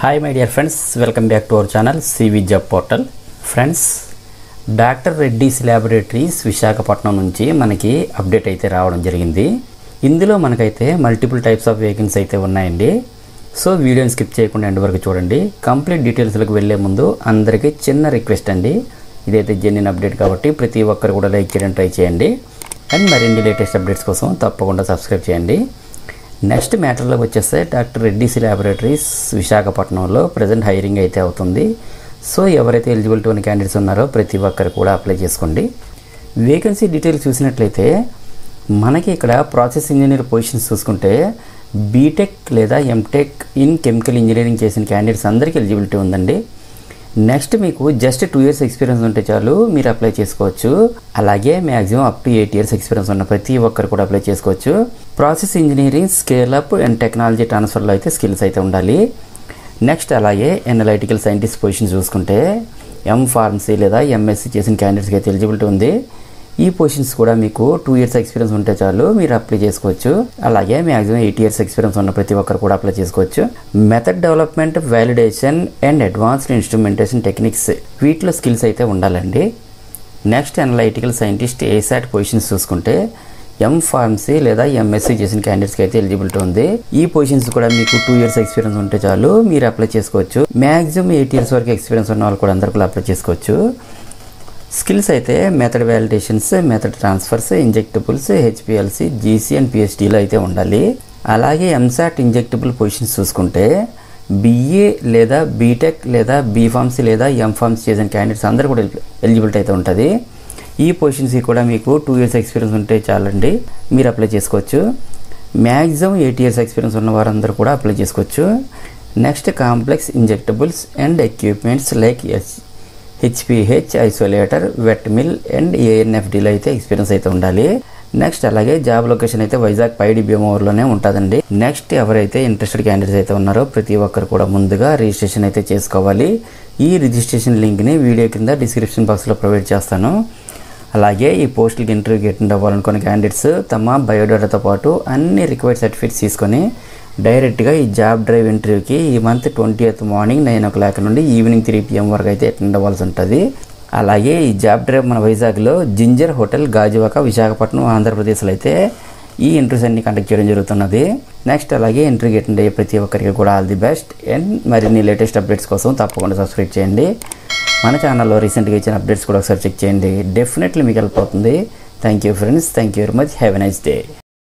Hi my dear friends, welcome back to our channel CV job portal. Friends, doctor Reddy's laboratories Visakhapatnam నుంచి మనకి update అయితే రావడం జరిగింది. ఇందులో మనకైతే మల్టిపుల్ టైప్స్ ఆఫ్ వేకెన్సీ అయితే ఉన్నాయండి. సో వీడియోని స్కిప్ చేయకుండా ఎండ్ వరకు చూడండి. కంప్లీట్ డీటెయిల్స్లోకి వెళ్ళే ముందు అందరికీ చిన్న రిక్వెస్ట్ అండి, ఇదైతే జెన్యూన్ అప్డేట్ కాబట్టి ప్రతి ఒక్కరు కూడా లైక్ చేయడం ట్రై చేయండి. అండ్ మరిన్ని లేటెస్ట్ అప్డేట్స్ కోసం తప్పకుండా సబ్స్క్రైబ్ చేయండి. నెక్స్ట్ మ్యాటర్లోకి వచ్చేస్తే డాక్టర్ రెడ్డీస్ ల్యాబొరేటరీస్ విశాఖపట్నంలో ప్రజెంట్ హైరింగ్ అయితే అవుతుంది. సో ఎవరైతే ఎలిజిబిలిటీ ఉన్న క్యాండిడేట్స్ ఉన్నారో ప్రతి ఒక్కరు కూడా అప్లై చేసుకోండి. వేకెన్సీ డీటెయిల్స్ చూసినట్లయితే మనకి ఇక్కడ ప్రాసెస్ ఇంజనీర్ పొజిషన్స్ చూసుకుంటే బీటెక్ లేదా ఎంటెక్ ఇన్ కెమికల్ ఇంజనీరింగ్ చేసిన క్యాండిడేట్స్ అందరికీ ఎలిజిబిలిటీ ఉందండి. నెక్స్ట్ మీకు జస్ట్ 2 years ఎక్స్పీరియన్స్ ఉంటే చాలు మీరు అప్లై చేసుకోవచ్చు. అలాగే maximum up to 8 years experience ఉన్న ప్రతి ఒక్కరు కూడా అప్లై చేసుకోవచ్చు. Process engineering, scale up and technology ట్రాన్స్ఫర్లో అయితే స్కిల్స్ అయితే ఉండాలి. నెక్స్ట్ అలాగే అనలైటికల్ సైంటిస్ట్ పొజిషన్ చూసుకుంటే ఫార్మసీ లేదా ఎంఎస్సీ చేసిన క్యాండిడేట్స్కి అయితే ఎలిజిబిలిటీ ఉంది. ఈ పొజిషన్స్ కూడా మీకు 2 years ఎక్స్పీరియన్స్ ఉంటే చాలు మీరు అప్లై చేసుకోవచ్చు. అలాగే మ్యాక్సిమం 8 years ఎక్స్పీరియన్స్ ఉన్న ప్రతి ఒక్కరు కూడా అప్లై చేసుకోవచ్చు. Method development, validation and advanced instrumentation techniques వీటిలో స్కిల్స్ అయితే ఉండాలండి. నెక్స్ట్ అనలైటికల్ సైంటిస్ట్ ఏసాట్ పొజిషన్స్ చూసుకుంటే ఫార్మసీ లేదా ఎంఎస్సీ చేసిన క్యాండిడేట్స్కి అయితే ఎలిజిబిలిటీ ఉంది. ఈ పొజిషన్స్ కూడా మీకు 2 years ఎక్స్పీరియన్స్ ఉంటే చాలు మీరు అప్లై చేసుకోవచ్చు. మ్యాక్సిమం 8 years వరకు ఎక్స్పీరియన్స్ ఉన్న వాళ్ళు కూడా అందరు కూడా అప్లై చేసుకోవచ్చు. స్కిల్స్ అయితే method validations, method transfers, injectables, HPLC, GC and పిహెచ్డీలో అయితే ఉండాలి. అలాగే ఎంసాట్ ఇంజెక్టబుల్ పొజిషన్స్ చూసుకుంటే బిఏ లేదా బీటెక్ లేదా బీఫార్మసీ లేదా ఎంఫార్మసీ చేసిన క్యాండిడేట్స్ అందరూ కూడా ఎలిజిబిలిటీ అయితే ఉంటుంది. ఈ పొజిషన్స్కి కూడా మీకు 2 years ఎక్స్పీరియన్స్ ఉంటే చాలండి మీరు అప్లై చేసుకోవచ్చు. మ్యాక్సిమం 8 years ఎక్స్పీరియన్స్ ఉన్న వారందరూ కూడా అప్లై చేసుకోవచ్చు. Next complex injectables and equipments like HPH, isolator, wet mill and ఏఎన్ఎఫ్డీలో అయితే ఎక్స్పీరియన్స్ అయితే ఉండాలి. నెక్స్ట్ అలాగే జాబ్ లొకేషన్ అయితే వైజాగ్ పైడి భీమవరంలోనే ఉంటుందండి. నెక్స్ట్ ఎవరైతే ఇంట్రెస్టెడ్ క్యాండిడేట్స్ అయితే ఉన్నారో ప్రతి ఒక్కరు కూడా ముందుగా రిజిస్ట్రేషన్ అయితే చేసుకోవాలి. ఈ రిజిస్ట్రేషన్ లింక్ని వీడియో కింద డిస్క్రిప్షన్ బాక్స్లో ప్రొవైడ్ చేస్తాను. అలాగే ఈ పోస్టులకి ఇంటర్వ్యూకి అటెండ్ అవ్వాలనుకున్న క్యాండిడేట్స్ తమ బయోడేటాతో పాటు అన్ని రిక్వైర్డ్ సర్టిఫికేట్స్ తీసుకొని డైరెక్ట్గా ఈ జాబ్ డ్రైవ్ ఇంటర్వ్యూకి ఈ మంత్ 20th మార్నింగ్ 9 o'clock నుండి ఈవినింగ్ 3 PM వరకు అయితే అటెండ్ అవ్వాల్సి ఉంటుంది. అలాగే ఈ జాబ్ డ్రైవ్ మన వైజాగ్లో జింజర్ హోటల్, గాజువాక, విశాఖపట్నం, ఆంధ్రప్రదేశ్లో అయితే ఈ ఇంటర్వ్యూస్ అన్ని కండక్ట్ చేయడం జరుగుతున్నది. నెక్స్ట్ అలాగే ఇంటర్వ్యూకి అటెండ్ అయ్యే ప్రతి ఒక్కరికి కూడా ఆల్ ది బెస్ట్. అండ్ మరిన్ని లేటెస్ట్ అప్డేట్స్ కోసం తప్పకుండా సబ్స్క్రైబ్ చేయండి. మన ఛానల్లో రీసెంట్గా ఇచ్చిన అప్డేట్స్ కూడా ఒకసారి చెక్ చేయండి. డెఫినెట్లీ మీకు హెల్ప్ అవుతుంది. Thank you friends, thank you very much. Have a nice day.